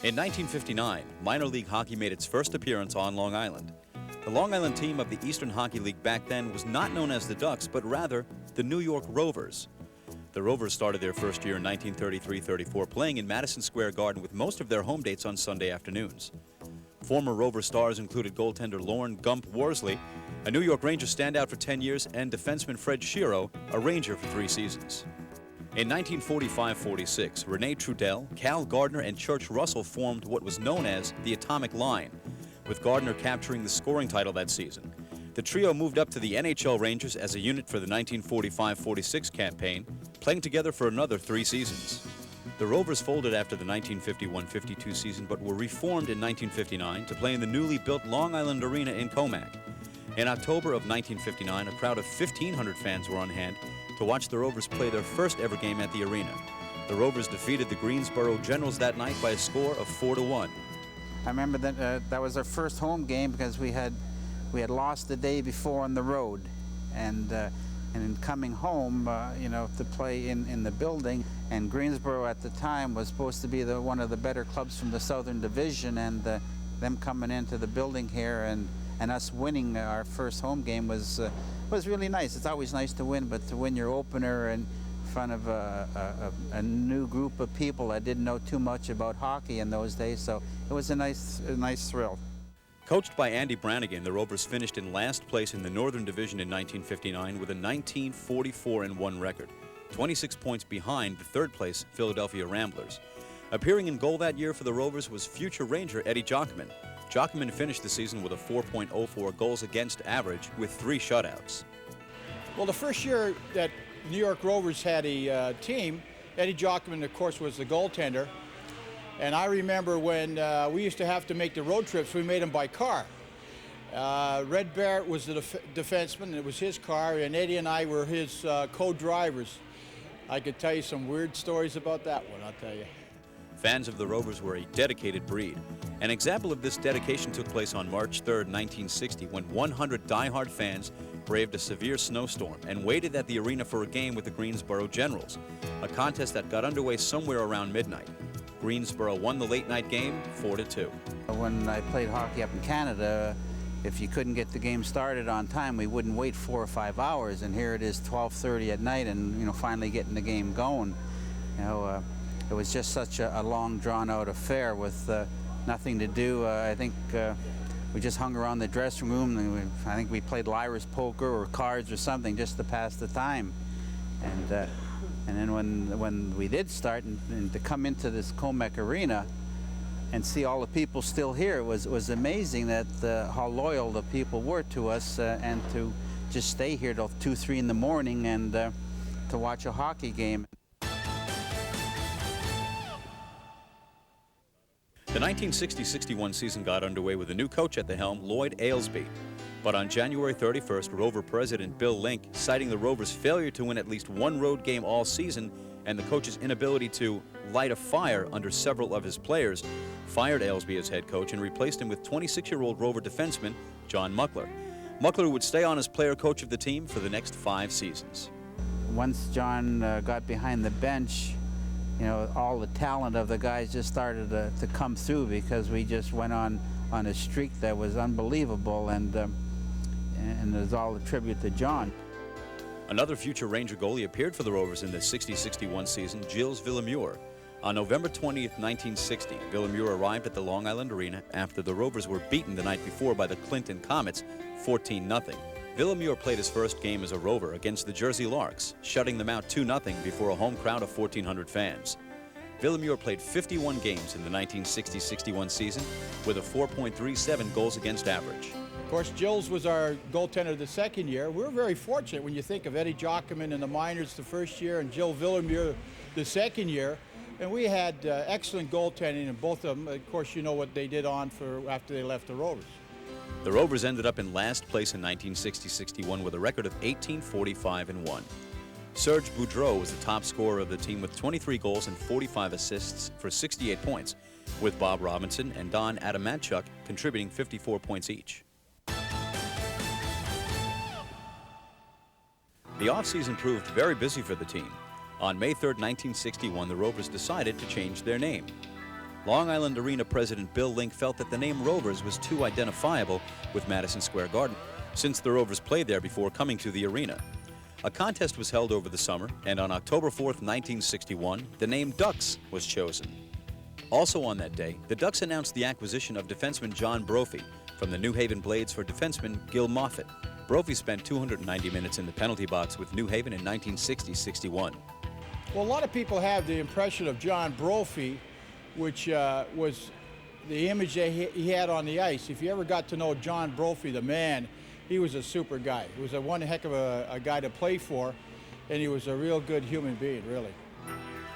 In 1959, minor league hockey made its first appearance on Long Island. The Long Island team of the Eastern Hockey League back then was not known as the Ducks, but rather the New York Rovers. The Rovers started their first year in 1933-34, playing in Madison Square Garden with most of their home dates on Sunday afternoons. Former Rover stars included goaltender Lorne "Gump" Worsley, a New York Ranger standout for 10 years, and defenseman Fred Shiro, a Ranger for 3 seasons. In 1945-46, Rene Trudell, Cal Gardner, and Church Russell formed what was known as the Atomic Line, with Gardner capturing the scoring title that season. The trio moved up to the NHL Rangers as a unit for the 1945-46 campaign, playing together for another 3 seasons. The Rovers folded after the 1951-52 season, but were reformed in 1959 to play in the newly built Long Island Arena in Comac. In October of 1959, a crowd of 1,500 fans were on hand to watch the Rovers play their first ever game at the arena. The Rovers defeated the Greensboro Generals that night by a score of 4-1. I remember that was our first home game because we had lost the day before on the road, and in coming home, to play in the building. And Greensboro at the time was supposed to be one of the better clubs from the Southern Division, and them coming into the building here and us winning our first home game was really nice. It's always nice to win, but to win your opener in front of a new group of people that didn't know too much about hockey in those days, so it was a nice thrill. Coached by Andy Brannigan, the Rovers finished in last place in the Northern Division in 1959 with a 19-44-1 record, 26 points behind the third-place Philadelphia Ramblers. Appearing in goal that year for the Rovers was future Ranger Eddie Jockman. Jockman finished the season with a 4.04 goals against average with 3 shutouts. Well, the first year that New York Rovers had a team, Eddie Jockman, of course, was the goaltender. And I remember when we used to have to make the road trips, we made them by car. Red Barrett was the defenseman, it was his car, and Eddie and I were his co-drivers. I could tell you some weird stories about that one, I'll tell you. Fans of the Rovers were a dedicated breed. An example of this dedication took place on March 3, 1960, when 100 diehard fans braved a severe snowstorm and waited at the arena for a game with the Greensboro Generals, a contest that got underway somewhere around midnight. Greensboro won the late-night game 4-2. When I played hockey up in Canada, if you couldn't get the game started on time, we wouldn't wait 4 or 5 hours, and here it is 12:30 at night and finally getting the game going. It was just such a long, drawn-out affair with nothing to do. I think we just hung around the dressing room, and I think we played Lyra's poker or cards or something just to pass the time. And then when we did start and to come into this Comac Arena and see all the people still here, it was amazing that how loyal the people were to us, and to just stay here till 2, 3 in the morning and to watch a hockey game. The 1960-61 season got underway with a new coach at the helm, Lloyd Aylesby. But on January 31st, Rover president Bill Link, citing the Rovers' failure to win at least one road game all season and the coach's inability to light a fire under several of his players, fired Aylesby as head coach and replaced him with 26-year-old Rover defenseman John Muckler. Muckler would stay on as player coach of the team for the next 5 seasons. Once John got behind the bench, all the talent of the guys just started to come through, because we just went on a streak that was unbelievable, and it was all a tribute to John. Another future Ranger goalie appeared for the Rovers in the 60-61 season, Gilles Villemure. On November 20th, 1960, Villemure arrived at the Long Island Arena after the Rovers were beaten the night before by the Clinton Comets 14-0. Villemure played his first game as a Rover against the Jersey Larks, shutting them out 2-0 before a home crowd of 1,400 fans. Villemure played 51 games in the 1960-61 season with a 4.37 goals against average. Of course, Gilles was our goaltender the second year. We were very fortunate when you think of Eddie Jockman in the minors the first year and Gilles Villemure the second year. And we had excellent goaltending in both of them. Of course, you know what they did on for after they left the Rovers. The Rovers ended up in last place in 1960-61 with a record of 18-45-1. Serge Boudreau was the top scorer of the team with 23 goals and 45 assists for 68 points, with Bob Robinson and Don Adamanchuk contributing 54 points each. The offseason proved very busy for the team. On May 3, 1961, the Rovers decided to change their name. Long Island Arena president Bill Link felt that the name Rovers was too identifiable with Madison Square Garden, since the Rovers played there before coming to the arena. A contest was held over the summer, and on October 4th, 1961, the name Ducks was chosen. Also on that day, the Ducks announced the acquisition of defenseman John Brophy from the New Haven Blades for defenseman Gil Moffitt. Brophy spent 290 minutes in the penalty box with New Haven in 1960-61. Well, a lot of people have the impression of John Brophy, which was the image that he had on the ice. If you ever got to know John Brophy, the man, he was a super guy. He was one heck of a guy to play for, and he was a real good human being, really.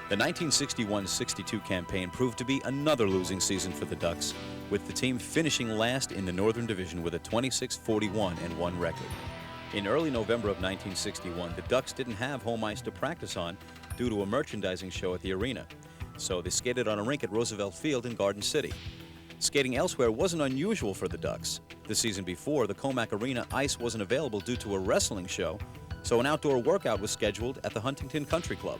The 1961-62 campaign proved to be another losing season for the Ducks, with the team finishing last in the Northern Division with a 26-41-1 record. In early November of 1961, the Ducks didn't have home ice to practice on due to a merchandising show at the arena, so they skated on a rink at Roosevelt Field in Garden City. Skating elsewhere wasn't unusual for the Ducks. The season before, the Comac Arena ice wasn't available due to a wrestling show, so an outdoor workout was scheduled at the Huntington Country Club.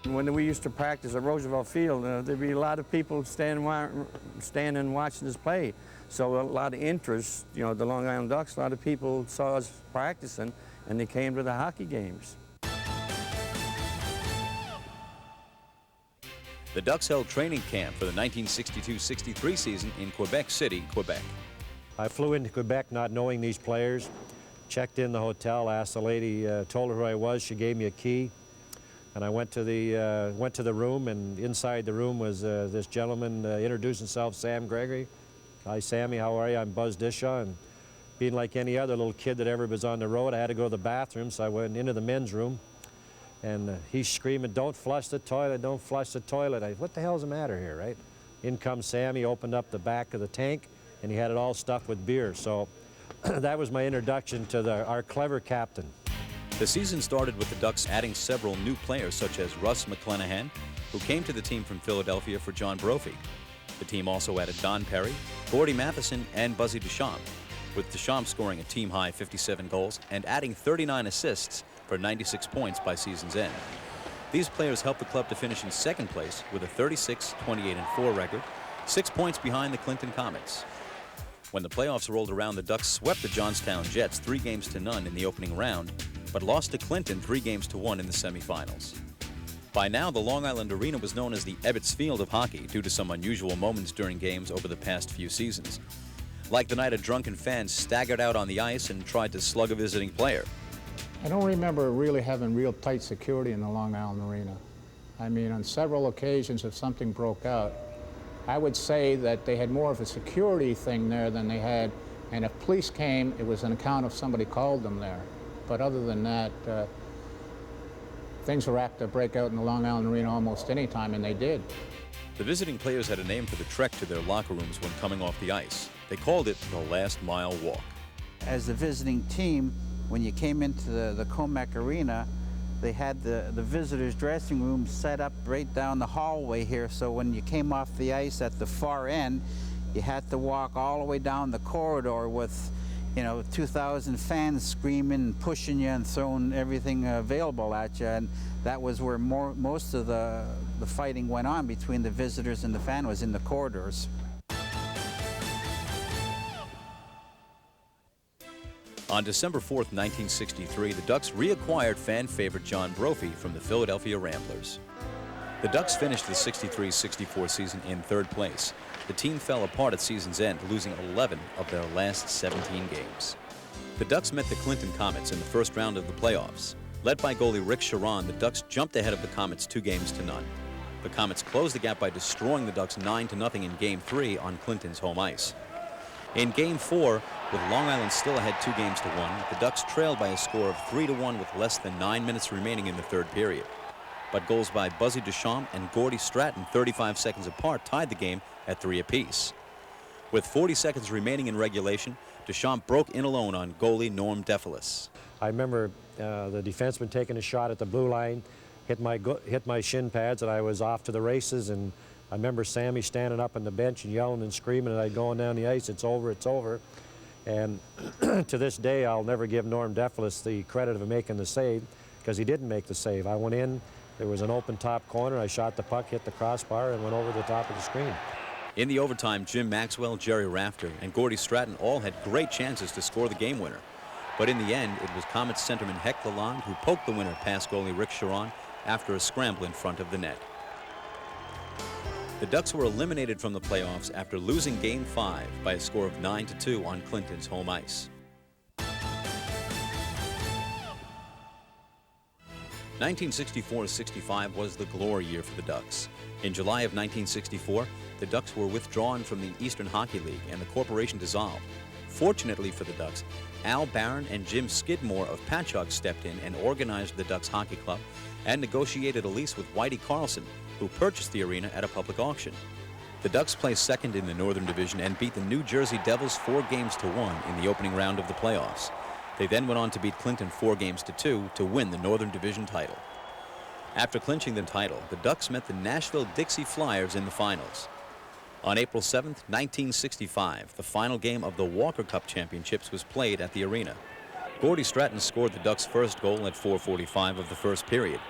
When we used to practice at Roosevelt Field, there'd be a lot of people standing watching us play. So a lot of interest, you know, the Long Island Ducks, a lot of people saw us practicing and they came to the hockey games. The Ducks held training camp for the 1962-63 season in Quebec City, Quebec. I flew into Quebec not knowing these players, checked in the hotel, asked the lady, told her who I was, she gave me a key. And I went to the room, and inside the room was this gentleman, introduced himself, Sam Gregory. Hi, Sammy, how are you? I'm Buzz Dishaw. And being like any other little kid that ever was on the road, I had to go to the bathroom, so I went into the men's room. And he's screaming, "Don't flush the toilet, don't flush the toilet." What the hell's the matter here, right? In comes Sammy, opened up the back of the tank, and he had it all stuffed with beer. So that was my introduction to our clever captain. The season started with the Ducks adding several new players, such as Russ McClanahan, who came to the team from Philadelphia for John Brophy. The team also added Don Perry, Gordy Matheson, and Buzzy Deschamps, with Deschamps scoring a team-high 57 goals and adding 39 assists for 96 points by season's end. These players helped the club to finish in second place with a 36-28-4 record, 6 points behind the Clinton Comets. When the playoffs rolled around, the Ducks swept the Johnstown Jets 3-0 in the opening round, but lost to Clinton 3-1 in the semifinals. By now, the Long Island Arena was known as the Ebbets Field of hockey due to some unusual moments during games over the past few seasons. Like the night a drunken fan staggered out on the ice and tried to slug a visiting player. I don't remember really having real tight security in the Long Island Arena. I mean, on several occasions, if something broke out, I would say that they had more of a security thing there than they had, and if police came, it was an account of somebody called them there. But other than that, things were apt to break out in the Long Island Arena almost any time, and they did. The visiting players had a name for the trek to their locker rooms when coming off the ice. They called it the Last Mile Walk. As the visiting team, when you came into the Comac Arena, they had the visitors' dressing room set up right down the hallway here, so when you came off the ice at the far end, you had to walk all the way down the corridor with, you know, 2,000 fans screaming and pushing you and throwing everything available at you, and that was where most of the fighting went on between the visitors and the fan, was in the corridors. On December 4th, 1963, the Ducks reacquired fan favorite John Brophy from the Philadelphia Ramblers. The Ducks finished the 63-64 season in third place. The team fell apart at season's end, losing 11 of their last 17 games. The Ducks met the Clinton Comets in the first round of the playoffs. Led by goalie Rick Sharon, the Ducks jumped ahead of the Comets 2-0. The Comets closed the gap by destroying the Ducks 9-0 in Game 3 on Clinton's home ice. In Game 4, with Long Island still ahead 2-1, the Ducks trailed by a score of 3-1 with less than 9 minutes remaining in the third period. But goals by Buzzy Deschamps and Gordy Stratton 35 seconds apart tied the game at 3 apiece. With 40 seconds remaining in regulation, Deschamps broke in alone on goalie Norm Defilis. I remember the defenseman taking a shot at the blue line, hit my shin pads, and I was off to the races. And I remember Sammy standing up on the bench and yelling and screaming, and I going down the ice, "It's over, it's over." And to this day, I'll never give Norm Defilis the credit of making the save, because he didn't make the save. I went in, there was an open top corner, I shot the puck, hit the crossbar, and went over the top of the screen. In the overtime, Jim Maxwell, Jerry Rafter, and Gordy Stratton all had great chances to score the game winner. But in the end, it was Comets centerman Heck Lalonde who poked the winner past goalie Rick Sharon after a scramble in front of the net. The Ducks were eliminated from the playoffs after losing Game 5 by a score of 9-2 on Clinton's home ice. 1964-65 was the glory year for the Ducks. In July of 1964, the Ducks were withdrawn from the Eastern Hockey League and the corporation dissolved. Fortunately for the Ducks, Al Barron and Jim Skidmore of Patchogue stepped in and organized the Ducks Hockey Club and negotiated a lease with Whitey Carlson, who purchased the arena at a public auction. The Ducks placed second in the Northern Division and beat the New Jersey Devils 4-1 in the opening round of the playoffs. They then went on to beat Clinton 4-2 to win the Northern Division title. After clinching the title, the Ducks met the Nashville Dixie Flyers in the finals. On April 7, 1965, the final game of the Walker Cup Championships was played at the arena. Gordy Stratton scored the Ducks' first goal at 4:45 of the first period.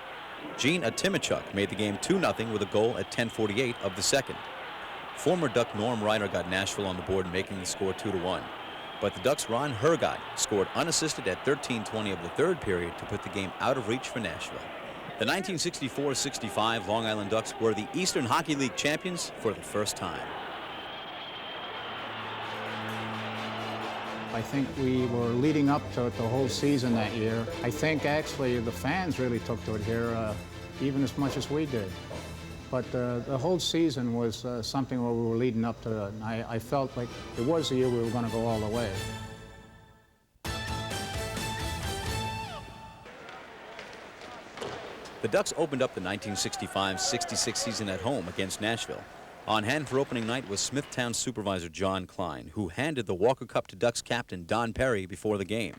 Gene Atimichuk made the game 2-0 with a goal at 10:48 of the second. Former Duck Norm Ryder got Nashville on the board, making the score 2-1. But the Ducks' Ron Hergott scored unassisted at 13:20 of the third period to put the game out of reach for Nashville. The 1964-65 Long Island Ducks were the Eastern Hockey League champions for the first time. I think we were leading up to it the whole season that year. I think actually the fans really took to it here even as much as we did. But the whole season was something where we were leading up to it. And I felt like it was the year we were going to go all the way. The Ducks opened up the 1965-66 season at home against Nashville. On hand for opening night was Smithtown supervisor John Klein, who handed the Walker Cup to Ducks captain Don Perry before the game.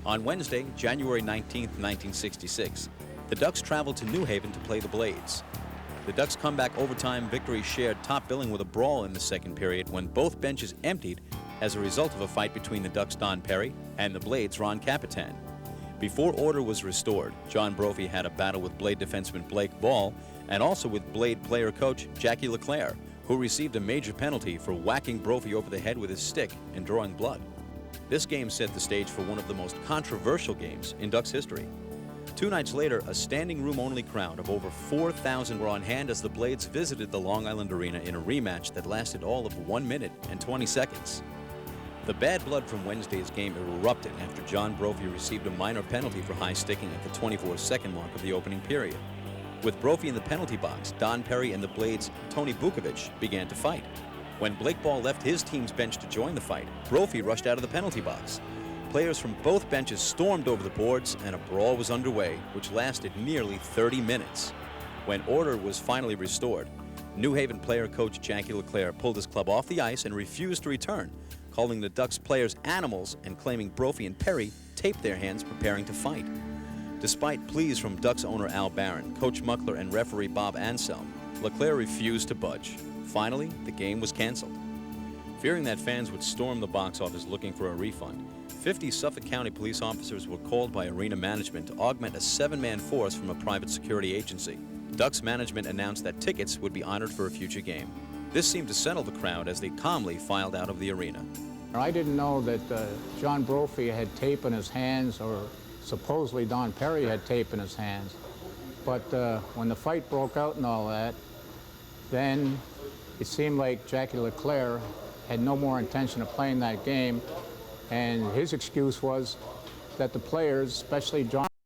On Wednesday, January 19, 1966, the Ducks traveled to New Haven to play the Blades. The Ducks' comeback overtime victory shared top billing with a brawl in the second period when both benches emptied as a result of a fight between the Ducks' Don Perry and the Blades' Ron Capitan. Before order was restored, John Brophy had a battle with Blade defenseman Blake Ball and also with Blade player coach Jackie LeClaire, who received a major penalty for whacking Brophy over the head with his stick and drawing blood. This game set the stage for one of the most controversial games in Ducks history. 2 nights later, a standing room-only crowd of over 4,000 were on hand as the Blades visited the Long Island Arena in a rematch that lasted all of 1 minute and 20 seconds. The bad blood from Wednesday's game erupted after John Brophy received a minor penalty for high sticking at the 24-second mark of the opening period. With Brophy in the penalty box, Don Perry and the Blades' Tony Bukovic began to fight. When Blake Ball left his team's bench to join the fight, Brophy rushed out of the penalty box. Players from both benches stormed over the boards and a brawl was underway, which lasted nearly 30 minutes. When order was finally restored, New Haven player coach Jackie LeClaire pulled his club off the ice and refused to return, calling the Ducks players animals and claiming Brophy and Perry taped their hands preparing to fight. Despite pleas from Ducks owner Al Barron, Coach Muckler, and referee Bob Anselm, LeClaire refused to budge. Finally, the game was canceled. Fearing that fans would storm the box office looking for a refund, 50 Suffolk County police officers were called by arena management to augment a 7-man force from a private security agency. Ducks management announced that tickets would be honored for a future game. This seemed to settle the crowd as they calmly filed out of the arena. I didn't know that John Brophy had tape in his hands, or supposedly Don Perry had tape in his hands. But when the fight broke out and all that, then it seemed like Jackie LeClaire had no more intention of playing that game, and his excuse was that the players, especially John